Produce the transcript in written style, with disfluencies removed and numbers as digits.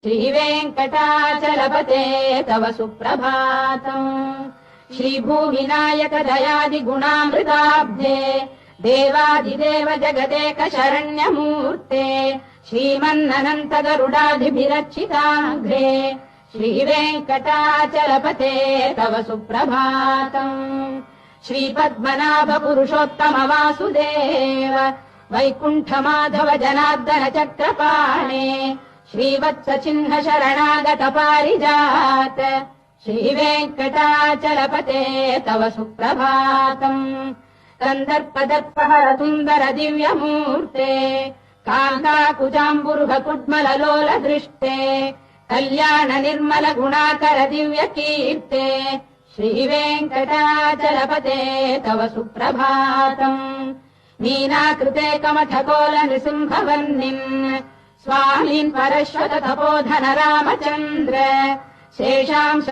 श्रीवेङ्कटाचलपते तव सुप्रभातम्। श्रीभूमिनायक दयादिगुणामृताब्धे देवादिदेव जगदेक शरण्यमूर्ते श्रीमन्ननन्त गरुडादिभिरर्चिताग्रे श्रीवेङ्कटाचलपते तव सुप्रभातम्। श्रीपद्मनाभ पुरुषोत्तम वासुदेव वैकुण्ठ माधव जनार्दन चक्रपाणे श्रीवत्स चिह्न शरणागत पारिजात श्रीवेङ्कटाचलपते तव सुप्रभातम्। कन्दर्पदर्पहर सुन्दर दिव्यमूर्ते कान्ताकुजाम्बुरुह कुड्मललोल दृष्टे कल्याण निर्मल गुणाकर दिव्य कीर्ते श्रीवेङ्कटाचलपते तव सुप्रभातम्। मीनाकृते कमठकोल नृसिंहवर्णिन् स्वामीन् परश्वत तपोधन रामचन्द्र शेषांश